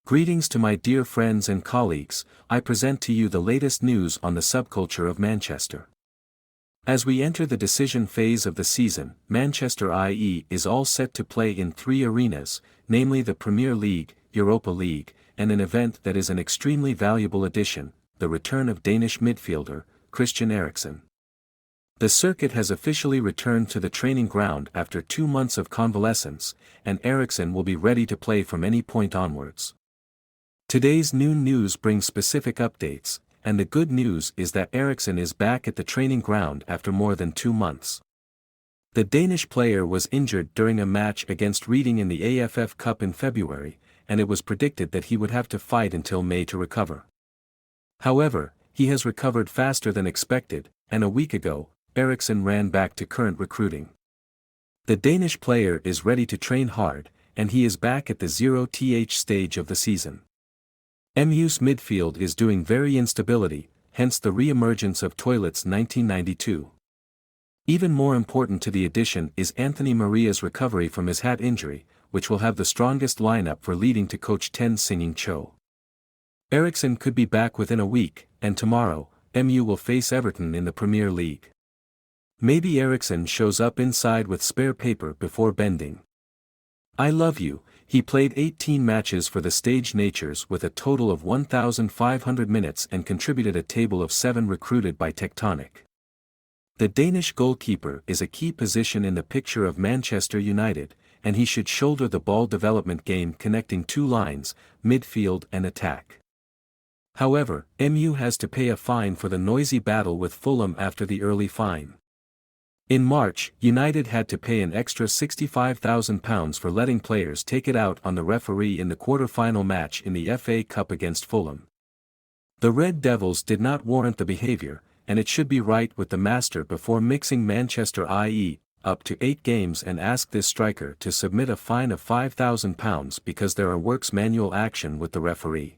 Greetings to my dear friends and colleagues, I present to you the latest news on the subculture of Manchester. As we enter the decision phase of the season, Manchester IE is all set to play in three arenas, namely the Premier League, Europa League, and an event that is an extremely valuable addition, the return of Danish midfielder, Christian Eriksen. The circuit has officially returned to the training ground after 2 months of convalescence, and Eriksen will be ready to play from any point onwards. Today's noon news brings specific updates, and the good news is that Eriksen is back at the training ground after more than 2 months. The Danish player was injured during a match against Reading in the AFF Cup in February, and it was predicted that he would have to fight until May to recover. However, he has recovered faster than expected, and a week ago, Eriksen ran back to current recruiting. The Danish player is ready to train hard, and he is back at the 0th stage of the season. MU's midfield is doing very instability, hence the re-emergence of Toilet's 1992. Even more important to the addition is Anthony Maria's recovery from his hat injury, which will have the strongest lineup for leading to coach Ten Singing Cho. Eriksen could be back within a week, and tomorrow, MU will face Everton in the Premier League. Maybe Eriksen shows up inside with spare paper before bending. I love you. He played 18 matches for the Stage Natures with a total of 1,500 minutes and contributed a table of 7 recruited by Tectonic. The Danish goalkeeper is a key position in the picture of Manchester United, and he should shoulder the ball development game connecting 2 lines, midfield and attack. However, MU has to pay a fine for the noisy battle with Fulham after the early fine. In March, United had to pay an extra £65,000 for letting players take it out on the referee in the quarter-final match in the FA Cup against Fulham. The Red Devils did not warrant the behaviour, and it should be right with the master before mixing Manchester IE up to 8 games and ask this striker to submit a fine of £5,000 because there are works manual action with the referee.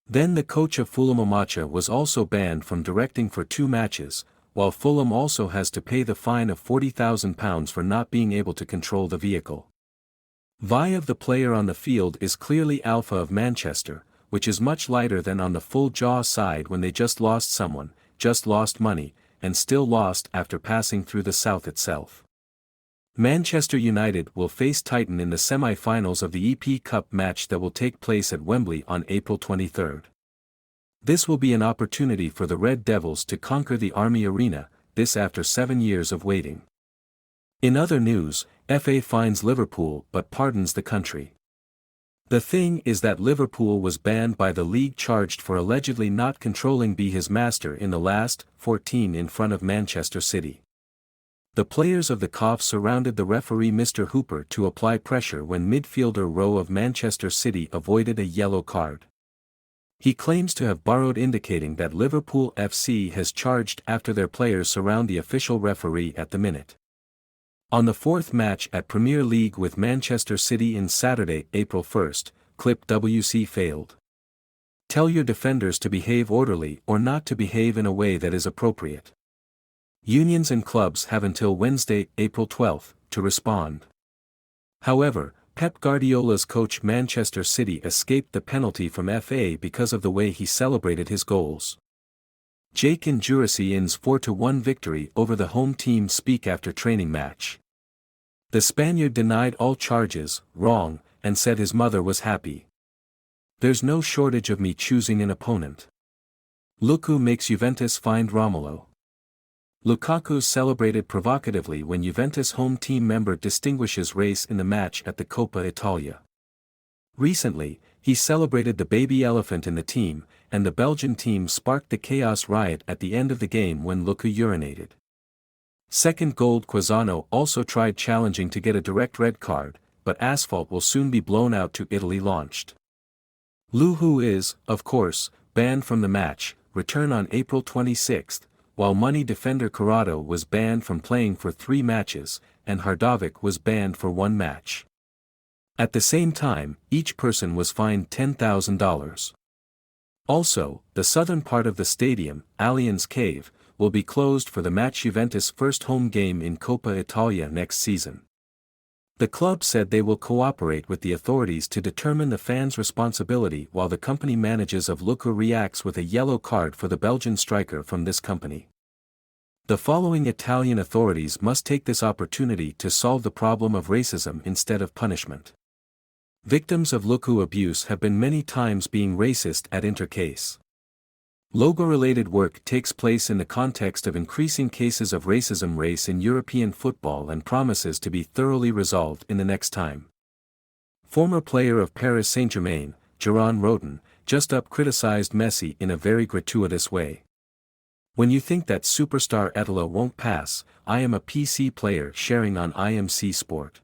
Then the coach of Fulham Omacha was also banned from directing for 2 matches, while Fulham also has to pay the fine of £40,000 for not being able to control the vehicle. Vi of the player on the field is clearly alpha of Manchester, which is much lighter than on the full jaw side when they just lost someone, just lost money, and still lost after passing through the south itself. Manchester United will face Titan in the semi-finals of the EP Cup match that will take place at Wembley on April 23. This will be an opportunity for the Red Devils to conquer the Army Arena, this after 7 years of waiting. In other news, FA fines Liverpool but pardons the country. The thing is that Liverpool was banned by the league charged for allegedly not controlling Be His Master in the last 14 in front of Manchester City. The players of the COF surrounded the referee Mr. Hooper to apply pressure when midfielder Rowe of Manchester City avoided a yellow card. He claims to have borrowed indicating that Liverpool FC has charged after their players surround the official referee at the minute. On the 4th match at Premier League with Manchester City in Saturday, April 1, clip WC failed. Tell your defenders to behave orderly or not to behave in a way that is appropriate. Unions and clubs have until Wednesday, April 12, to respond. However, Pep Guardiola's coach Manchester City escaped the penalty from FA because of the way he celebrated his goals. Jake and Jurasian's 4-1 victory over the home team speak after training match. The Spaniard denied all charges, wrong, and said his mother was happy. There's no shortage of me choosing an opponent. Lukaku makes Juventus find Romulo. Lukaku celebrated provocatively when Juventus home team member distinguishes race in the match at the Coppa Italia. Recently, he celebrated the baby elephant in the team, and the Belgian team sparked the chaos riot at the end of the game when Lukaku urinated. Second gold Quazzano also tried challenging to get a direct red card, but asphalt will soon be blown out to Italy launched. Lukaku is, of course, banned from the match, return on April 26, while money defender Corrado was banned from playing for 3 matches, and Hardovic was banned for 1 match. At the same time, each person was fined $10,000. Also, the southern part of the stadium, Allianz Cave, will be closed for the match Juventus' first home game in Coppa Italia next season. The club said they will cooperate with the authorities to determine the fans' responsibility while the company manages of Luka reacts with a yellow card for the Belgian striker from this company. The following Italian authorities must take this opportunity to solve the problem of racism instead of punishment. Victims of Luka abuse have been many times being racist at intercase. Logo-related work takes place in the context of increasing cases of racism race in European football and promises to be thoroughly resolved in the next time. Former player of Paris Saint-Germain, Jeroen Roten, just up criticized Messi in a very gratuitous way. When you think that superstar Eto'o won't pass, I am a PC player sharing on IMC Sport.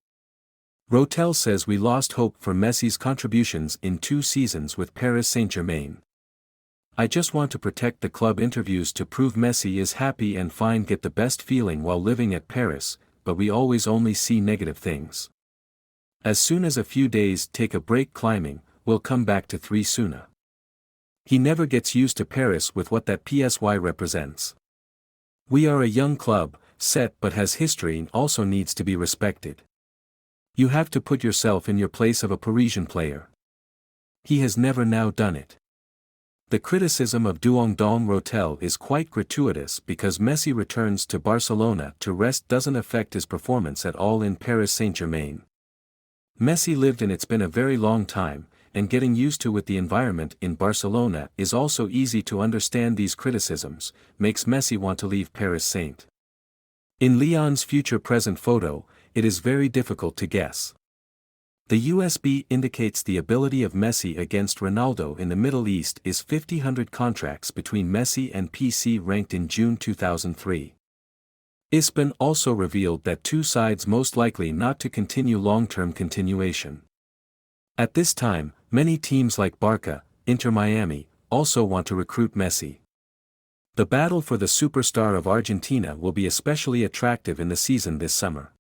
Rotel says we lost hope for Messi's contributions in 2 seasons with Paris Saint-Germain. I just want to protect the club interviews to prove Messi is happy and fine, get the best feeling while living at Paris, but we always only see negative things. As soon as a few days take a break climbing, we'll come back to 3 sooner. He never gets used to Paris with what that PSY represents. We are a young club, set but has history and also needs to be respected. You have to put yourself in your place of a Parisian player. He has never now done it. The criticism of Duongdong Rotel is quite gratuitous because Messi returns to Barcelona to rest doesn't affect his performance at all in Paris Saint-Germain. Messi lived in it's been a very long time, and getting used to with the environment in Barcelona is also easy to understand. These criticisms makes Messi want to leave Paris Saint. In Lyon's future-present photo, it is very difficult to guess. The USB indicates the ability of Messi against Ronaldo in the Middle East is 50-100 contracts between Messi and PC ranked in June 2003. ISPN also revealed that 2 sides most likely not to continue long-term continuation. At this time, many teams like Barca, Inter Miami, also want to recruit Messi. The battle for the superstar of Argentina will be especially attractive in the season this summer.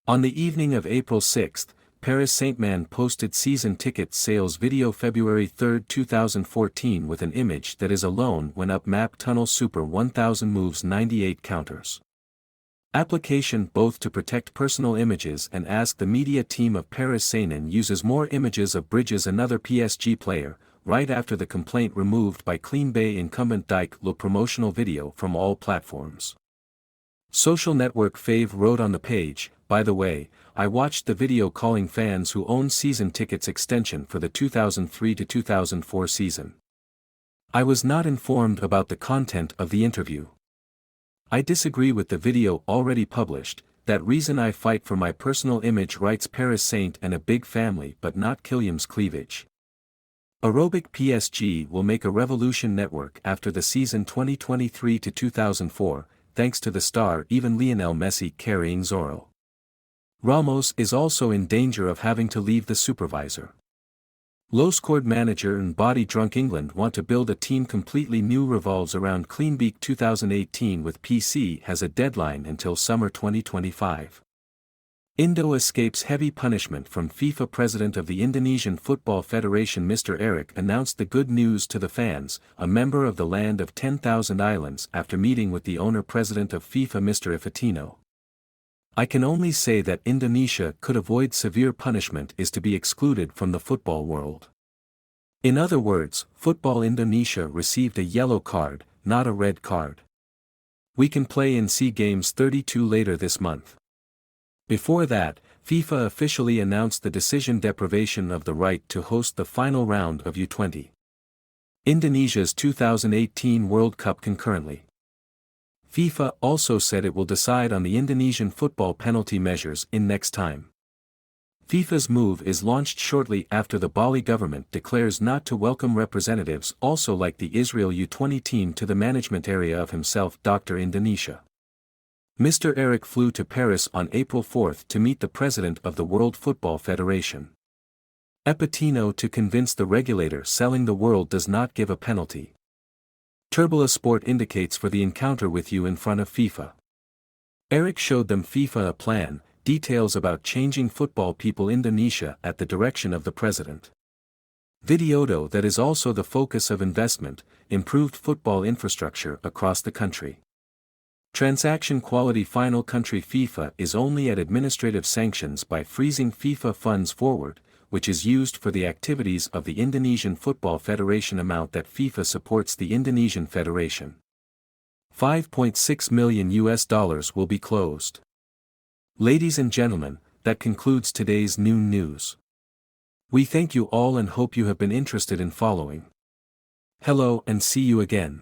On the evening of April 6, Paris Saint-Germain posted season ticket sales video February 3, 2014 with an image that is alone when up map tunnel super 1000 moves 98 counters. Application both to protect personal images and ask the media team of Paris Saint-Germain uses more images of Bridges, another PSG player, right after the complaint removed by Clean Bay incumbent Dyke Look promotional video from all platforms. Social network Fave wrote on the page, by the way, I watched the video calling fans who own season tickets extension for the 2003-2004 season. I was not informed about the content of the interview. I disagree with the video already published, that reason I fight for my personal image, writes Paris Saint and a big family but not Kylian's cleavage. Aerobic PSG will make a revolution network after the season 2023-2004, thanks to the star even Lionel Messi carrying Zorro. Ramos is also in danger of having to leave the supervisor. Low-scored manager and body-drunk England want to build a team completely new revolves around Cleanbeak 2018 with PC has a deadline until summer 2025. Indo escapes heavy punishment from FIFA. President of the Indonesian Football Federation Mr. Eric announced the good news to the fans, a member of the Land of 10,000 Islands, after meeting with the owner-president of FIFA Mr. Infantino. I can only say that Indonesia could avoid severe punishment is to be excluded from the football world. In other words, Football Indonesia received a yellow card, not a red card. We can play in SEA Games 32 later this month. Before that, FIFA officially announced the decision deprivation of the right to host the final round of U20. Indonesia's 2018 World Cup concurrently. FIFA also said it will decide on the Indonesian football penalty measures in next time. FIFA's move is launched shortly after the Bali government declares not to welcome representatives also like the Israel U20 team to the management area of himself Dr. Indonesia. Mr. Eric flew to Paris on April 4 to meet the president of the World Football Federation. Infantino to convince the regulator selling the world does not give a penalty. Turbula Sport indicates for the encounter with you in front of FIFA. Eric showed them FIFA a plan, details about changing football people Indonesia at the direction of the president. Videodo that is also the focus of investment, improved football infrastructure across the country. Transaction quality final country FIFA is only at administrative sanctions by freezing FIFA funds forward, which is used for the activities of the Indonesian Football Federation amount that FIFA supports the Indonesian Federation. $5.6 million will be closed. Ladies and gentlemen, that concludes today's noon news. We thank you all and hope you have been interested in following. Hello and see you again.